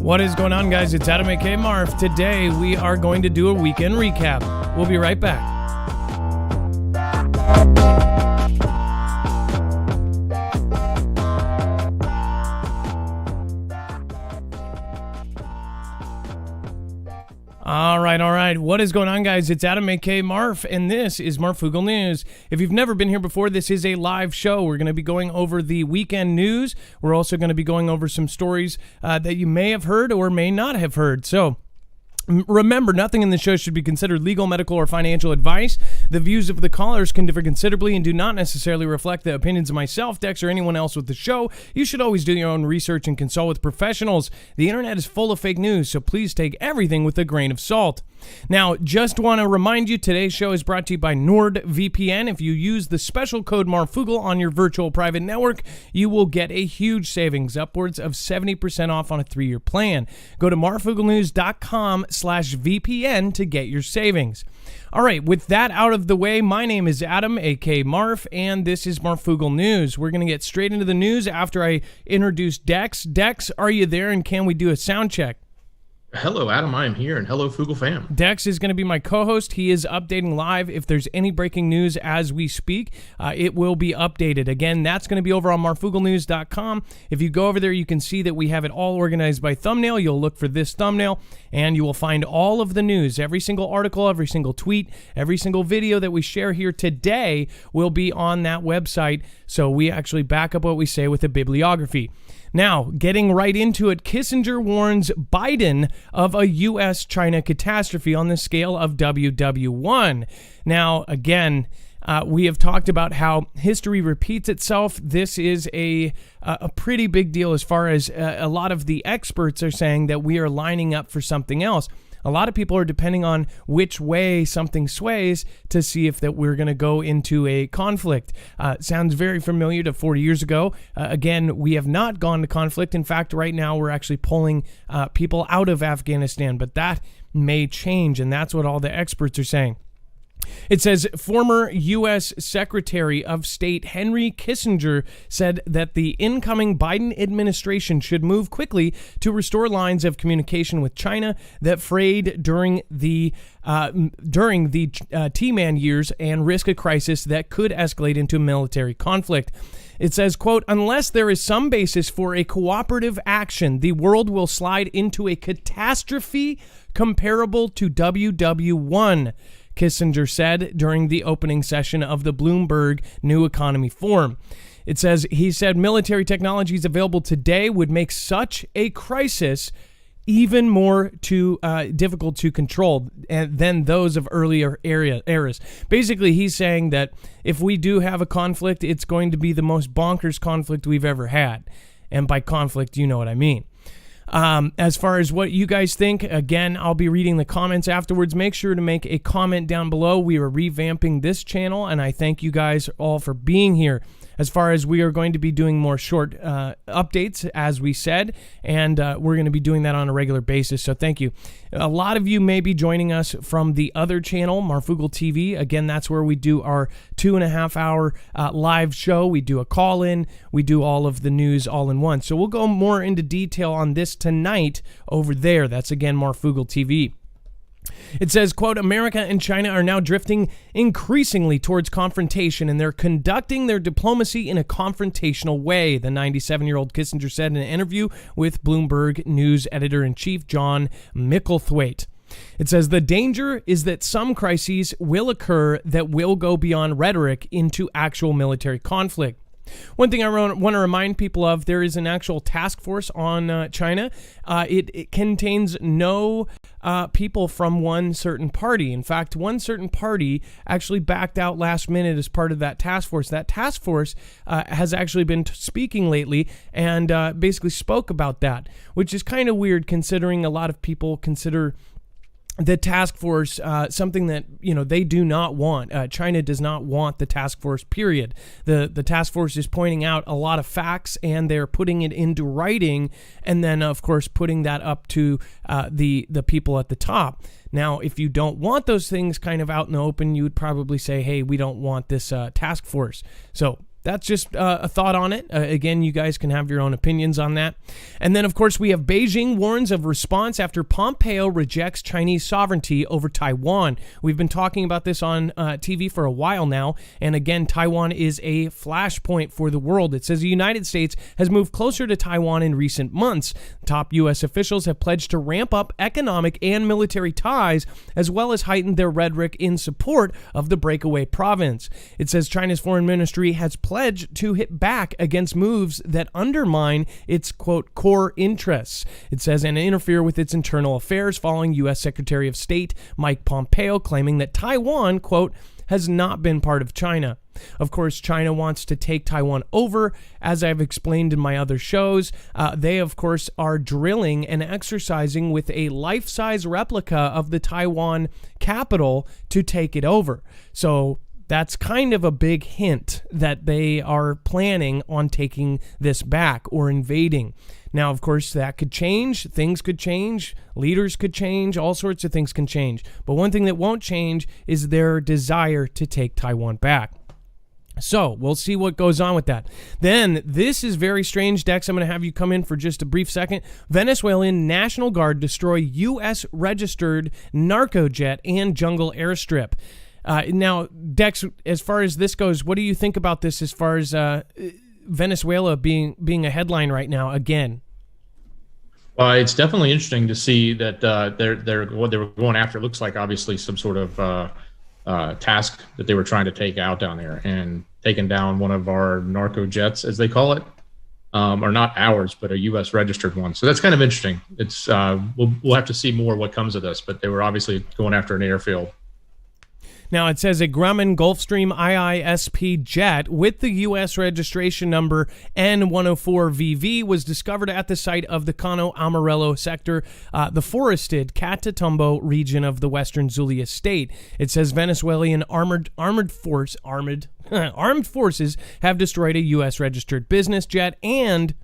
What is going on, guys? It's Adam aka Marf. Today we are going to do a weekend recap. We'll be right back. All right. What is going on, guys? It's Adam aka Marf, and this is Marfoogle News. If you've never been here before, this is a live show. We're going to be going over the weekend news. We're also going to be going over some stories that you may have heard or may not have heard. So, remember, nothing in the show should be considered legal, medical, or financial advice. The views of the callers can differ considerably and do not necessarily reflect the opinions of myself, Dex, or anyone else with the show. You should always do your own research and consult with professionals. The internet is full of fake news, so please take everything with a grain of salt. Now, just want to remind you, today's show is brought to you by NordVPN. If you use the special code Marfoogle on your virtual private network, you will get a huge savings, upwards of 70% off on a 3-year plan. Go to marfooglenews.com/VPN to get your savings. All right, with that out of the way, my name is Adam, aka Marf, and this is Marfoogle News. We're going to get straight into the news after I introduce Dex. Dex, are you there, and can we do a sound check? Hello, Adam. I am here, and hello, Foogle fam. Dex is going to be my co-host. He is updating live. If there's any breaking news as we speak, it will be updated. Again, that's going to be over on marfooglenews.com. If you go over there, you can see that we have it all organized by thumbnail. You'll look for this thumbnail, and you will find all of the news. Every single article, every single tweet, every single video that we share here today will be on that website. So we actually back up what we say with a bibliography. Now, getting right into it, Kissinger warns Biden of a U.S.-China catastrophe on the scale of WW1. Now, again, we have talked about how history repeats itself. This is a pretty big deal as far as a lot of the experts are saying that we are lining up for something else. A lot of people are depending on which way something sways to see if that we're going to go into a conflict. Sounds very familiar to 40 years ago. Again, we have not gone to conflict. In fact, right now we're actually pulling people out of Afghanistan, but that may change, and that's what all the experts are saying. It says former U.S. Secretary of State Henry Kissinger said that the incoming Biden administration should move quickly to restore lines of communication with China that frayed during the T-Man years and risk a crisis that could escalate into military conflict. It says, quote, unless there is some basis for a cooperative action, the world will slide into a catastrophe comparable to WW1. Kissinger said during the opening session of the Bloomberg New Economy Forum. It says, he said military technologies available today would make such a crisis even more difficult to control than those of earlier eras. Basically, he's saying that if we do have a conflict, it's going to be the most bonkers conflict we've ever had. And by conflict, you know what I mean. As far as what you guys think, again, I'll be reading the comments afterwards. Make sure to make a comment down below. We are revamping this channel, and I thank you guys all for being here. As far as we are going to be doing more short updates, as we said, and we're going to be doing that on a regular basis, so thank you. A lot of you may be joining us from the other channel, Marfoogle TV. Again, that's where we do our 2.5-hour live show. We do a call-in. We do all of the news all in one. So we'll go more into detail on this tonight over there. That's, again, Marfoogle TV. It says, quote, America and China are now drifting increasingly towards confrontation, and they're conducting their diplomacy in a confrontational way, the 97-year-old Kissinger said in an interview with Bloomberg News editor-in-chief John Micklethwaite. It says, the danger is that some crises will occur that will go beyond rhetoric into actual military conflict. One thing I want to remind people of, there is an actual task force on China. It contains no people from one certain party. In fact, one certain party actually backed out last minute as part of that task force. That task force has actually been speaking lately and basically spoke about that, which is kind of weird considering a lot of people consider the task force, something that, they do not want. China does not want the task force, period. The task force is pointing out a lot of facts, and they're putting it into writing, and then, of course, putting that up to the people at the top. Now, if you don't want those things kind of out in the open, you would probably say, hey, we don't want this task force. So that's just a thought on it. Again, you guys can have your own opinions on that. And then, of course, we have Beijing warns of response after Pompeo rejects Chinese sovereignty over Taiwan. We've been talking about this on TV for a while now. And again, Taiwan is a flashpoint for the world. It says the United States has moved closer to Taiwan in recent months. Top U.S. officials have pledged to ramp up economic and military ties, as well as heighten their rhetoric in support of the breakaway province. It says China's foreign ministry has pledged to hit back against moves that undermine its, quote, core interests. It says, and interfere with its internal affairs, following U.S. Secretary of State Mike Pompeo claiming that Taiwan, quote, has not been part of China. Of course, China wants to take Taiwan over. As I've explained in my other shows, they, of course, are drilling and exercising with a life-size replica of the Taiwan capital to take it over. So that's kind of a big hint that they are planning on taking this back or invading. Now, of course, that could change. Things could change. Leaders could change. All sorts of things can change. But one thing that won't change is their desire to take Taiwan back. So we'll see what goes on with that. Then, this is very strange, Dex. I'm going to have you come in for just a brief second. Venezuelan National Guard destroy U.S. registered narco jet and jungle airstrip. Now, Dex, as far as this goes, what do you think about this as far as Venezuela being a headline right now again? Well, it's definitely interesting to see that they're what they were going after looks like obviously some sort of task that they were trying to take out down there, and taking down one of our narco jets, as they call it, or not ours, but a U.S. registered one. So that's kind of interesting. It's we'll have to see more what comes of this, but they were obviously going after an airfield. Now, it says a Grumman Gulfstream IISP jet with the U.S. registration number N104VV was discovered at the site of the Cano Amarillo sector, the forested Catatumbo region of the western Zulia state. It says Venezuelan armed forces have destroyed a U.S. registered business jet and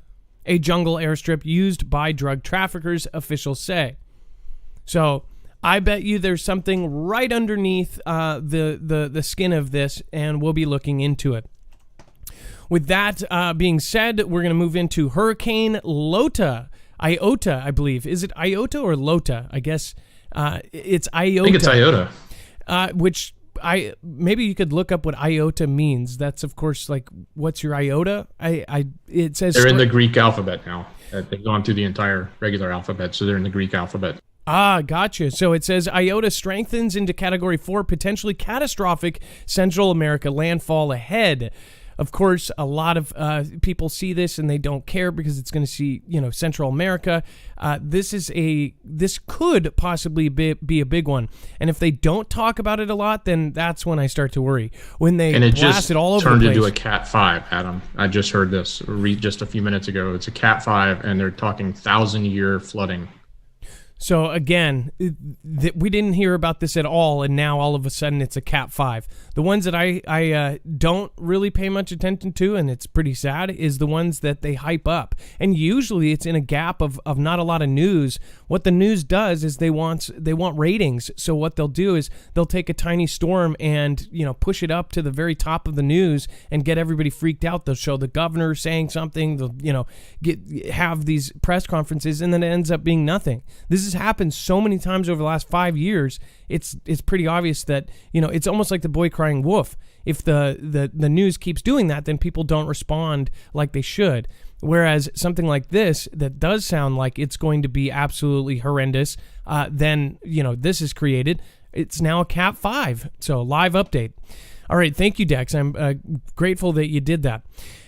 a jungle airstrip used by drug traffickers, officials say. So I bet you there's something right underneath the skin of this, and we'll be looking into it. With that being said, we're going to move into Hurricane Lota. Iota, I believe. Is it Iota or Lota? I guess it's Iota. I think it's Iota. Which maybe you could look up what iota means. That's, of course, like, what's your iota? It says they're in the Greek alphabet now. They've gone through the entire regular alphabet, so they're in the Greek alphabet. Ah, gotcha. So it says Iota strengthens into Category 4, potentially catastrophic Central America landfall ahead. Of course, a lot of people see this and they don't care because it's going to see, Central America. This could possibly be a big one. And if they don't talk about it a lot, then that's when I start to worry. When they blast it all over the place. Turned into a Cat 5, Adam. I just heard this just a few minutes ago. It's a Cat 5, and they're talking 1,000-year flooding. So again, we didn't hear about this at all, and now all of a sudden it's a Cat 5. The ones that I don't really pay much attention to, and it's pretty sad, is the ones that they hype up. And usually it's in a gap of not a lot of news. What the news does is they want ratings. So what they'll do is they'll take a tiny storm and push it up to the very top of the news and get everybody freaked out. They'll show the governor saying something. They'll have these press conferences, and then it ends up being nothing. This has happened so many times over the last 5 years. It's pretty obvious that it's almost like the boy crying wolf. If the news keeps doing that, then people don't respond like they should. Whereas something like this that does sound like it's going to be absolutely horrendous, then this is created. It's now a Cat 5, so live update. All right, thank you, Dex. I'm grateful that you did that.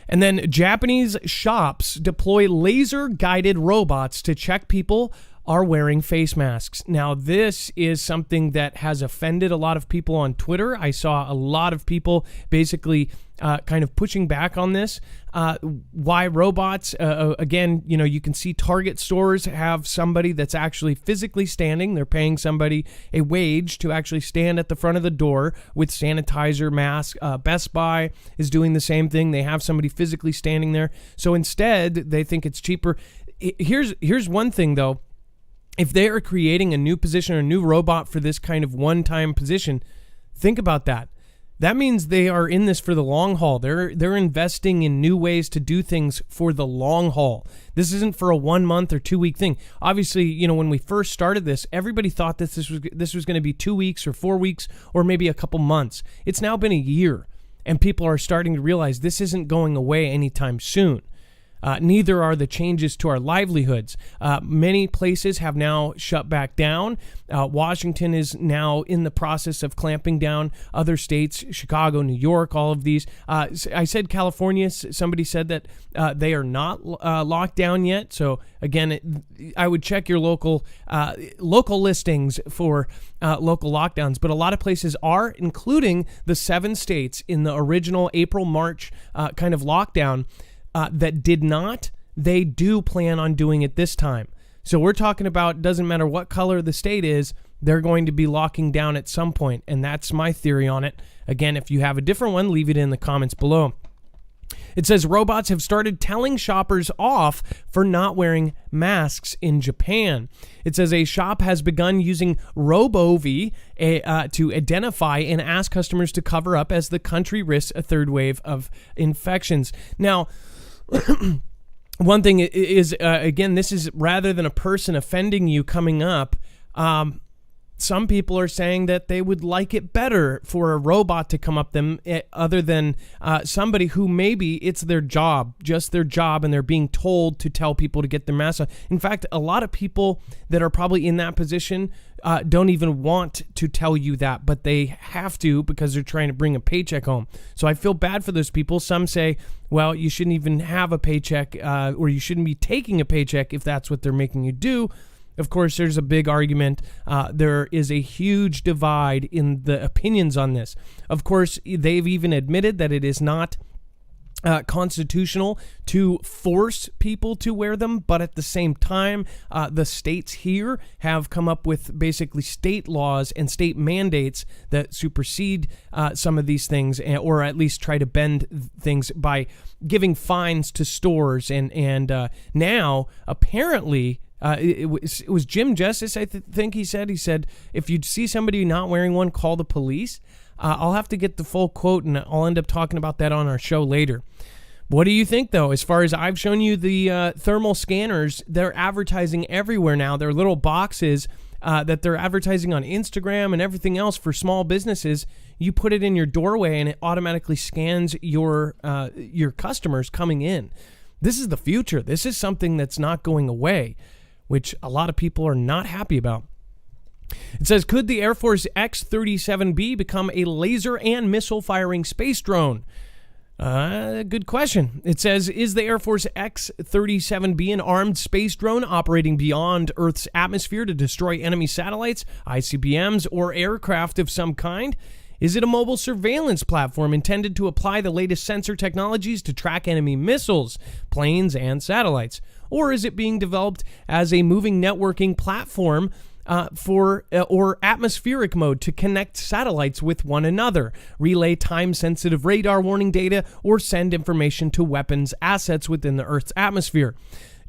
And then Japanese shops deploy laser-guided robots to check people are wearing face masks. Now, this is something that has offended a lot of people on Twitter. I saw a lot of people basically kind of pushing back on this. Why robots? Again, you can see Target stores have somebody that's actually physically standing. They're paying somebody a wage to actually stand at the front of the door with sanitizer mask. Best Buy is doing the same thing. They have somebody physically standing there. So instead, they think it's cheaper. Here's one thing, though. If they are creating a new position or a new robot for this kind of one-time position, think about that. that means they are in this for the long haul. They're investing in new ways to do things for the long haul. This isn't for a 1 month or 2 week thing. Obviously, when we first started this, everybody thought that this was going to be 2 weeks or 4 weeks or maybe a couple months. It's now been a year, and people are starting to realize this isn't going away anytime soon. Neither are the changes to our livelihoods. Many places have now shut back down. Washington is now in the process of clamping down. Other states, Chicago, New York, all of these. I said California. Somebody said that they are not locked down yet. So again, I would check your local listings for local lockdowns. But a lot of places are, including the 7 states in the original April-March kind of lockdown. That did not, they do plan on doing it this time. So we're talking about, doesn't matter what color the state is, they're going to be locking down at some point, and that's my theory on it. Again, if you have a different one, leave it in the comments below. It says robots have started telling shoppers off for not wearing masks in Japan. It says a shop has begun using RoboV to identify and ask customers to cover up as the country risks a third wave of infections. Now, one thing is, again, this is rather than a person offending you coming up, some people are saying that they would like it better for a robot to come up them other than somebody who maybe it's their job, just their job, and they're being told to tell people to get their mask on. In fact, a lot of people that are probably in that position don't even want to tell you that, but they have to because they're trying to bring a paycheck home. So I feel bad for those people. Some say, well, you shouldn't even have a paycheck or you shouldn't be taking a paycheck if that's what they're making you do. Of course, there's a big argument. There is a huge divide in the opinions on this. Of course, they've even admitted that it is not constitutional to force people to wear them, but at the same time, the states here have come up with basically state laws and state mandates that supersede some of these things, or at least try to bend things by giving fines to stores. And now, apparently, it was Jim Justice, I think he said, if you see somebody not wearing one, call the police. I'll have to get the full quote, and I'll end up talking about that on our show later. What do you think, though? As far as I've shown you the thermal scanners, they're advertising everywhere now. They're little boxes that they're advertising on Instagram and everything else for small businesses. You put it in your doorway, and it automatically scans your customers coming in. This is the future. This is something that's not going away, which a lot of people are not happy about. It says, could the Air Force X-37B become a laser and missile firing space drone? Good question. It says, is the Air Force X-37B an armed space drone operating beyond Earth's atmosphere to destroy enemy satellites, ICBMs, or aircraft of some kind? Is it a mobile surveillance platform intended to apply the latest sensor technologies to track enemy missiles, planes, and satellites? Or is it being developed as a moving networking platform or atmospheric mode to connect satellites with one another, relay time-sensitive radar warning data, or send information to weapons assets within the Earth's atmosphere?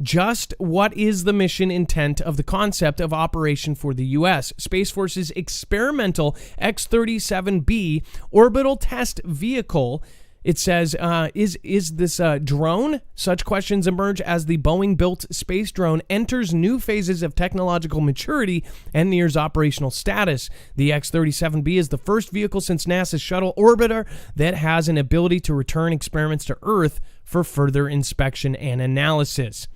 Just what is the mission intent of the concept of operation for the U.S. Space Force's experimental X-37B orbital test vehicle? It says, is this a drone? Such questions emerge as the Boeing-built space drone enters new phases of technological maturity and nears operational status. The X-37B is the first vehicle since NASA's shuttle orbiter that has an ability to return experiments to Earth for further inspection and analysis.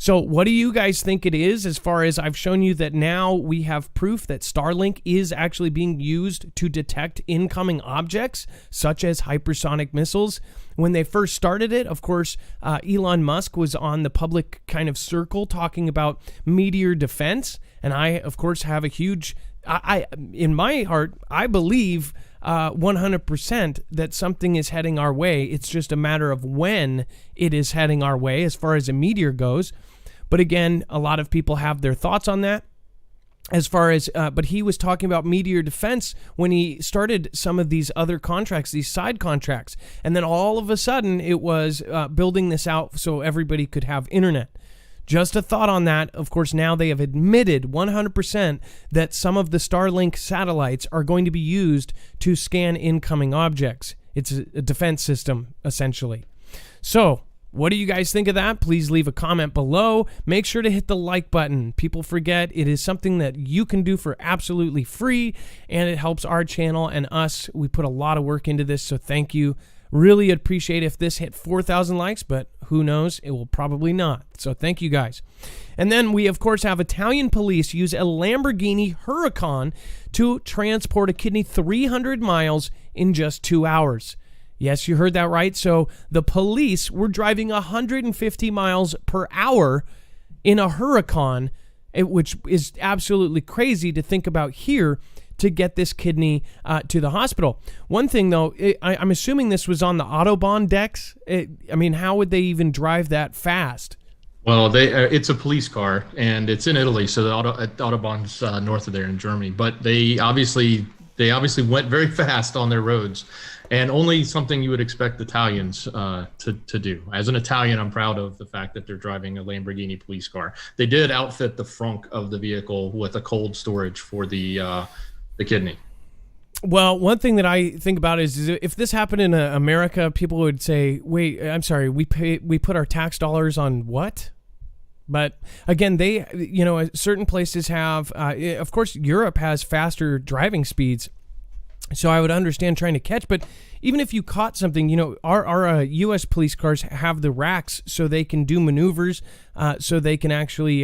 So what do you guys think it is? As far as I've shown you that now we have proof that Starlink is actually being used to detect incoming objects, such as hypersonic missiles. When they first started it, of course, Elon Musk was on the public kind of circle talking about meteor defense. And I, of course, have a huge, in my heart, I believe 100% that something is heading our way. It's just a matter of when it is heading our way as far as a meteor goes. But again, a lot of people have their thoughts on that. As far as, but he was talking about meteor defense when he started some of these other contracts, these side contracts. And then all of a sudden it was building this out so everybody could have internet. Just a thought on that. Of course, now they have admitted 100% that some of the Starlink satellites are going to be used to scan incoming objects. It's a defense system, essentially. So, what do you guys think of that? Please leave a comment below. Make sure to hit the like button. People forget it is something that you can do for absolutely free, and it helps our channel and us. We put a lot of work into this, so thank you. Really appreciate if this hit 4,000 likes, but who knows? It will probably not. So thank you guys. And then we, of course, have Italian police use a Lamborghini Huracan to transport a kidney 300 miles in just 2 hours. Yes, you heard that right. So the police were driving 150 miles per hour in a Huracan, which is absolutely crazy to think about here, to get this kidney to the hospital. One thing, though, I'm assuming this was on the Autobahn decks. How would they even drive that fast? Well, it's a police car, and it's in Italy, so the Autobahn's north of there in Germany. But they obviously went very fast on their roads, and only something you would expect Italians to do. As an Italian, I'm proud of the fact that they're driving a Lamborghini police car. They did outfit the frunk of the vehicle with a cold storage for the kidney. Well, one thing that I think about is if this happened in America, people would say, wait, I'm sorry, we put our tax dollars on what? But again, certain places have, of course, Europe has faster driving speeds. So I would understand trying to catch, but even if you caught something, our U.S. police cars have the racks so they can do maneuvers, so they can actually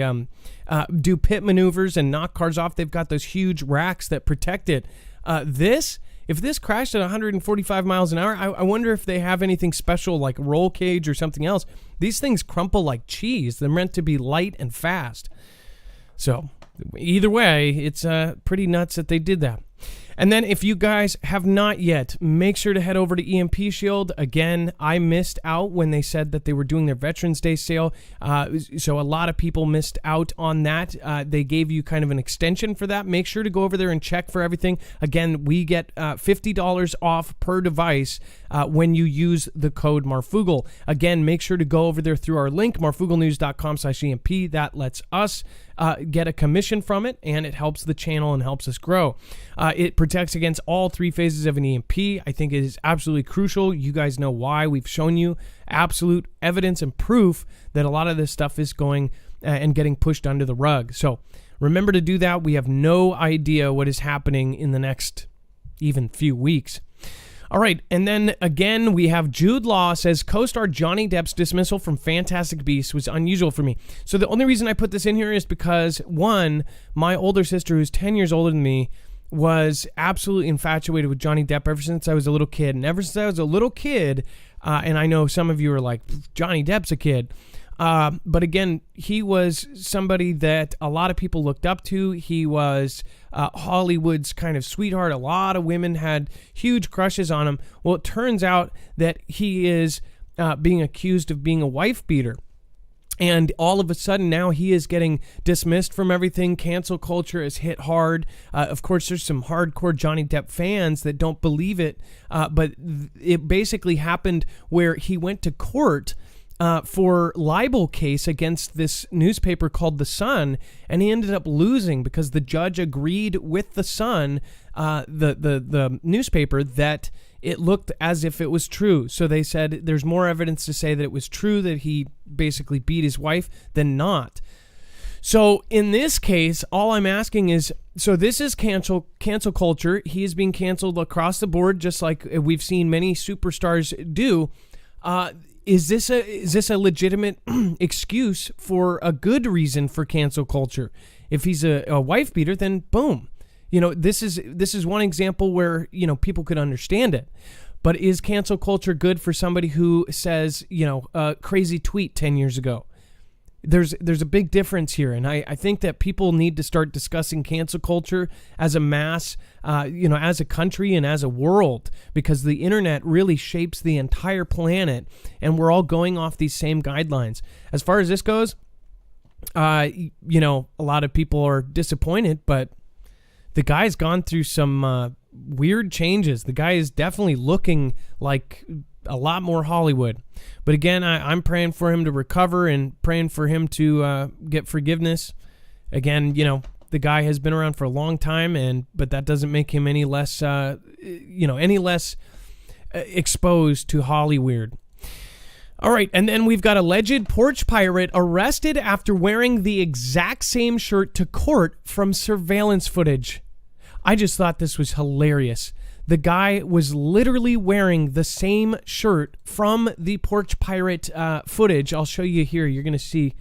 do pit maneuvers and knock cars off. They've got those huge racks that protect it. If this crashed at 145 miles an hour, I wonder if they have anything special like roll cage or something else. These things crumple like cheese. They're meant to be light and fast. So either way, it's pretty nuts that they did that. And then if you guys have not yet, make sure to head over to EMP Shield. Again, I missed out when they said that they were doing their Veterans Day sale. So a lot of people missed out on that. They gave you kind of an extension for that. Make sure to go over there and check for everything. Again, we get $50 off per device when you use the code Marfoogle. Again, make sure to go over there through our link, marfooglenews.com/EMP. That lets us get a commission from it, and it helps the channel and helps us grow. It protects against all 3 phases of an EMP. I think it is absolutely crucial. You guys know why. We've shown you absolute evidence and proof that a lot of this stuff is going and getting pushed under the rug. So remember to do that. We have no idea what is happening in the next even few weeks. All right, and then again, we have Jude Law says, co-star Johnny Depp's dismissal from Fantastic Beasts was unusual for me. So the only reason I put this in here is because, one, my older sister, who's 10 years older than me, was absolutely infatuated with Johnny Depp ever since I was a little kid. And ever since I was a little kid, and I know some of you are like, Johnny Depp's a kid. But again, he was somebody that a lot of people looked up to. He was Hollywood's kind of sweetheart. A lot of women had huge crushes on him. Well, it turns out that he is being accused of being a wife beater. And all of a sudden now he is getting dismissed from everything. Cancel culture has hit hard. Of course, there's some hardcore Johnny Depp fans that don't believe it. But it basically happened where he went to court for libel case against this newspaper called The Sun, and he ended up losing because the judge agreed with The Sun, the newspaper, that it looked as if it was true. So they said there's more evidence to say that it was true that he basically beat his wife than not. So in this case, all I'm asking is, so this is cancel culture. He is being canceled across the board, just like we've seen many superstars do. Is this a legitimate excuse for a good reason for cancel culture? If he's a wife beater, then boom. This is one example where, people could understand it. But is cancel culture good for somebody who says, a crazy tweet 10 years ago? There's a big difference here, and I think that people need to start discussing cancel culture as a mass, as a country and as a world, because the internet really shapes the entire planet, and we're all going off these same guidelines. As far as this goes, a lot of people are disappointed, but the guy's gone through some weird changes. The guy is definitely looking like a lot more Hollywood. But again, I'm praying for him to recover and praying for him to get forgiveness. Again, the guy has been around for a long time, but that doesn't make him any less, exposed to Hollywood. All right, and then we've got alleged porch pirate arrested after wearing the exact same shirt to court from surveillance footage. I just thought this was hilarious. The guy was literally wearing the same shirt from the Porch Pirate footage. I'll show you here. You're going to see.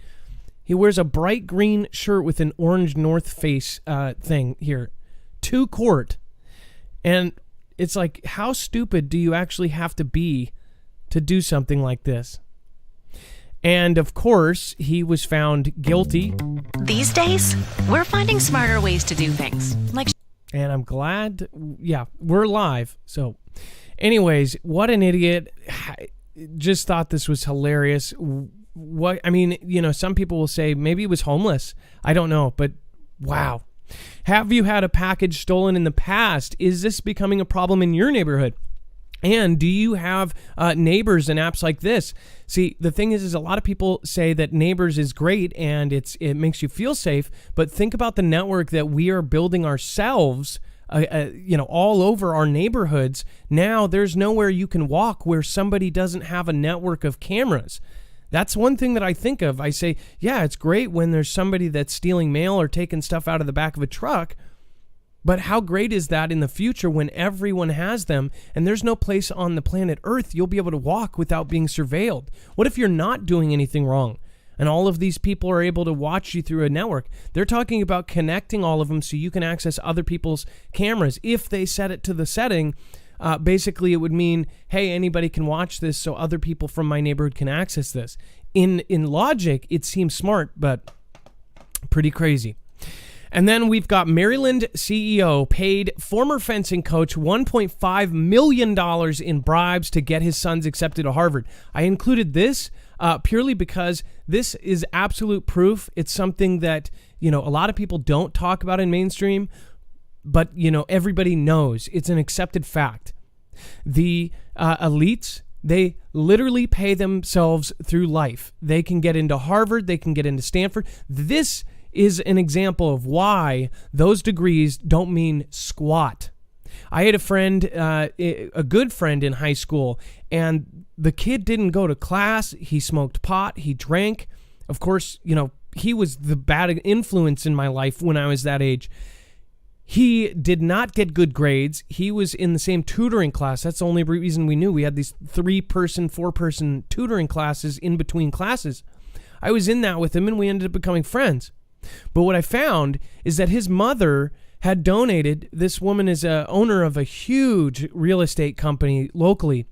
He wears a bright green shirt with an orange North Face thing here to court. And it's like, how stupid do you actually have to be to do something like this? And of course, he was found guilty. These days, we're finding smarter ways to do things. And I'm glad, we're live. So anyways, what an idiot. Just thought this was hilarious. Some people will say maybe he was homeless. I don't know, but wow. Have you had a package stolen in the past? Is this becoming a problem in your neighborhood? And do you have Neighbors and apps like this? See, the thing is a lot of people say that Neighbors is great and it makes you feel safe, but think about the network that we are building ourselves, all over our neighborhoods. Now there's nowhere you can walk where somebody doesn't have a network of cameras. That's one thing that I think of. I say, yeah, it's great when there's somebody that's stealing mail or taking stuff out of the back of a truck. But how great is that in the future when everyone has them and there's no place on the planet Earth you'll be able to walk without being surveilled? What if you're not doing anything wrong and all of these people are able to watch you through a network? They're talking about connecting all of them so you can access other people's cameras. If they set it to the setting, basically it would mean, hey, anybody can watch this so other people from my neighborhood can access this. In logic, it seems smart, but pretty crazy. And then we've got Maryland CEO paid former fencing coach $1.5 million in bribes to get his sons accepted to Harvard. I included this purely because this is absolute proof. It's something that, a lot of people don't talk about in mainstream, but, everybody knows. It's an accepted fact. The elites, they literally pay themselves through life. They can get into Harvard. They can get into Stanford. This is an example of why those degrees don't mean squat. I had a friend, a good friend in high school, and the kid didn't go to class. He smoked pot. He drank. Of course, he was the bad influence in my life when I was that age. He did not get good grades. He was in the same tutoring class. That's the only reason we knew. We had these 3-person, 4-person tutoring classes in between classes. I was in that with him, and we ended up becoming friends. But what I found is that his mother had donated. This woman is a owner of a huge real estate company locally.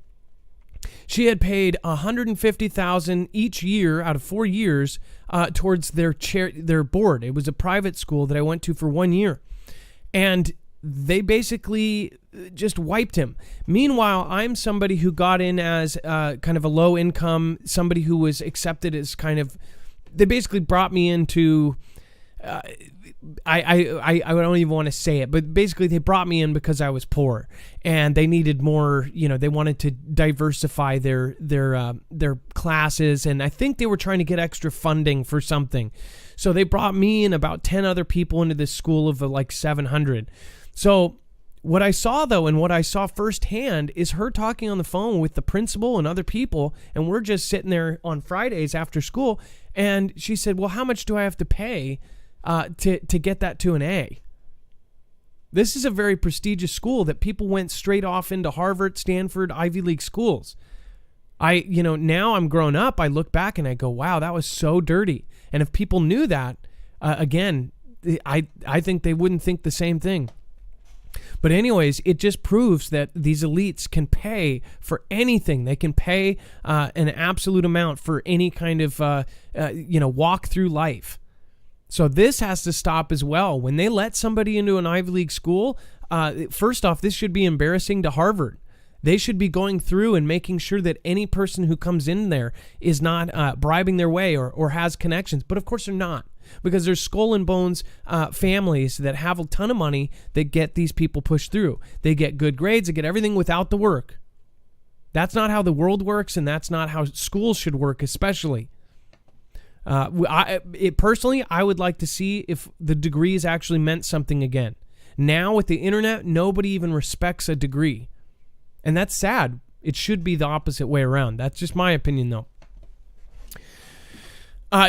She had paid $150,000 each year out of 4 years towards their board. It was a private school that I went to for 1 year. And they basically just wiped him. Meanwhile, I'm somebody who got in as kind of a low income, somebody who was accepted as kind of, they basically brought me into, I don't even want to say it, but basically they brought me in because I was poor and they needed more, they wanted to diversify their classes. And I think they were trying to get extra funding for something. So they brought me and about 10 other people into this school of like 700. So what I saw though, and what I saw firsthand is her talking on the phone with the principal and other people. And we're just sitting there on Fridays after school. And she said, well, how much do I have to pay to get that to an A? This is a very prestigious school that people went straight off into Harvard, Stanford, Ivy League schools. Now I'm grown up, I look back and I go, wow, that was so dirty. And if people knew that, again, I think they wouldn't think the same thing. But anyways, it just proves that these elites can pay for anything. They can pay an absolute amount for any kind of, walk through life. So this has to stop as well. When they let somebody into an Ivy League school, first off, this should be embarrassing to Harvard. They should be going through and making sure that any person who comes in there is not bribing their way or has connections. But of course they're not, because there's skull and bones families that have a ton of money that get these people pushed through. They get good grades, they get everything without the work. That's not how the world works, and that's not how schools should work, especially. Personally, I would like to see if the degrees actually meant something again. Now, with the internet, nobody even respects a degree. And that's sad. It should be the opposite way around. That's just my opinion, though.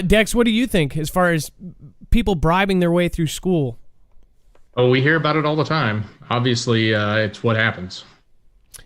Dex, what do you think as far as people bribing their way through school? Oh, we hear about it all the time. Obviously, it's what happens.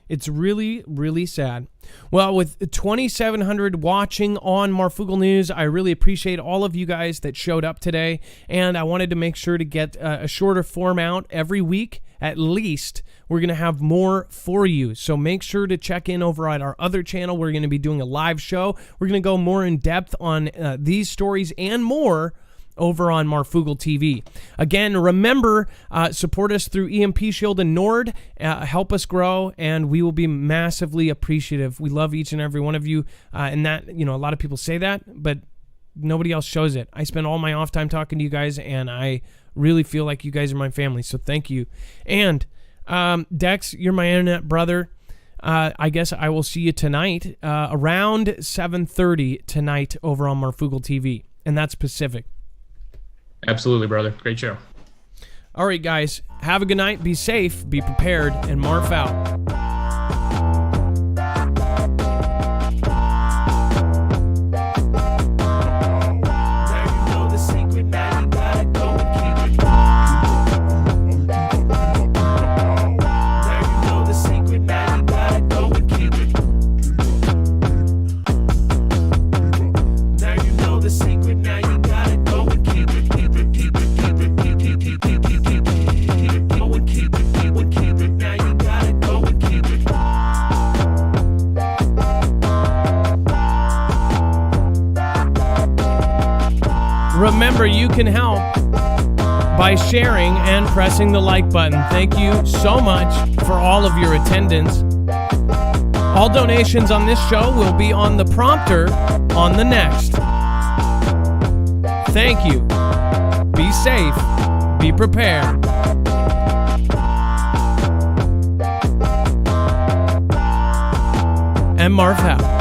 It's really, really sad. Well, with 2,700 watching on Marfoogle News, I really appreciate all of you guys that showed up today. And I wanted to make sure to get a shorter form out every week. At least we're going to have more for you. So make sure to check in over at our other channel. We're going to be doing a live show. We're going to go more in depth on these stories and more over on Marfoogle TV. Again, remember, support us through EMP Shield and Nord. Help us grow, and we will be massively appreciative. We love each and every one of you, and that, a lot of people say that, but nobody else shows it. I spend all my off time talking to you guys, and I really feel like you guys are my family, so thank you. And Dex, you're my internet brother. I guess I will see you tonight around 7:30 tonight over on Marfoogle TV, and that's Pacific. Absolutely, brother. Great show. All right, guys. Have a good night. Be safe. Be prepared. And Marf out. Remember, you can help by sharing and pressing the like button. Thank you so much for all of your attendance. All donations on this show will be on the prompter on the next. Thank you. Be safe. Be prepared. And Marf out.